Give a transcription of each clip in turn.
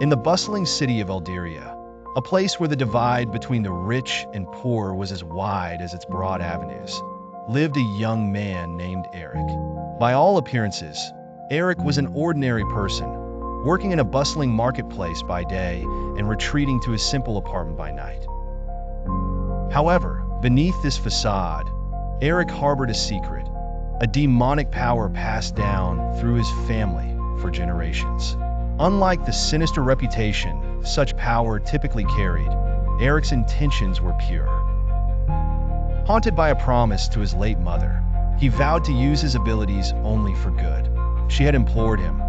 In the bustling city of Elderia, a place where the divide between the rich and poor was as wide as its broad avenues, lived a young man named Eric. By all appearances, Eric was an ordinary person, working in a bustling marketplace by day and retreating to his simple apartment by night. However, beneath this facade, Eric harbored a secret, a demonic power passed down through his family for generations. Unlike the sinister reputation such power typically carried, Eric's intentions were pure. Haunted by a promise to his late mother, he vowed to use his abilities only for good. She had implored him,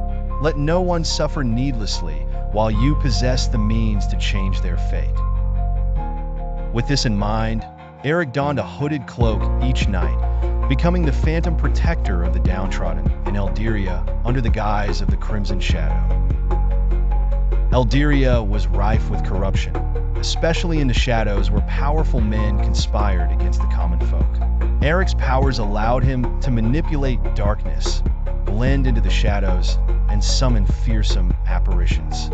"Let no one suffer needlessly while you possess the means to change their fate." With this in mind, Eric donned a hooded cloak each night, becoming the phantom protector of the downtrodden in Elderia under the guise of the Crimson Shadow. Elderia was rife with corruption, especially in the shadows where powerful men conspired against the common folk. Eric's powers allowed him to manipulate darkness, blend into the shadows, and summon fearsome apparitions.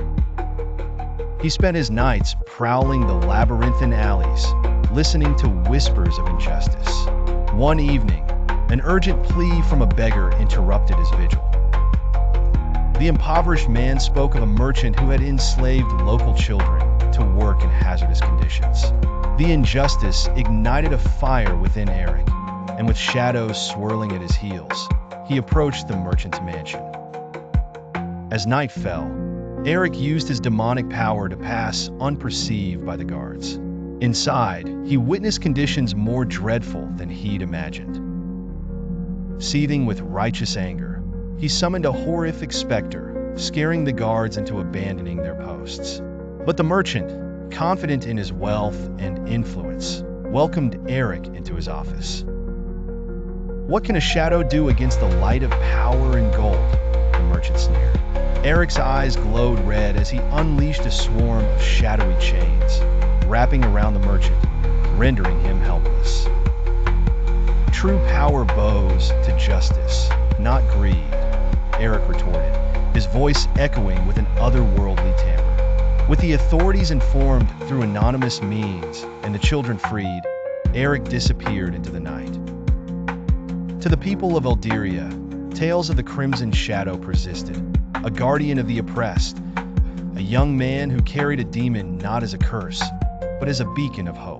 He spent his nights prowling the labyrinthine alleys, listening to whispers of injustice. One evening, an urgent plea from a beggar interrupted his vigil. The impoverished man spoke of a merchant who had enslaved local children to work in hazardous conditions. The injustice ignited a fire within Eric, and with shadows swirling at his heels, he approached the merchant's mansion. As night fell, Eric used his demonic power to pass unperceived by the guards. Inside, he witnessed conditions more dreadful than he'd imagined. Seething with righteous anger, he summoned a horrific specter, scaring the guards into abandoning their posts. But the merchant, confident in his wealth and influence, welcomed Eric into his office. "What can a shadow do against the light of power and gold?" the merchant sneered. Eric's eyes glowed red as he unleashed a swarm of shadowy chains, wrapping around the merchant, rendering him helpless. "True power bows to justice, not greed," Eric retorted, his voice echoing with an otherworldly timbre. With the authorities informed through anonymous means and the children freed, Eric disappeared into the night. To the people of Elderia, tales of the Crimson Shadow persisted, a guardian of the oppressed, a young man who carried a demon not as a curse, but as a beacon of hope.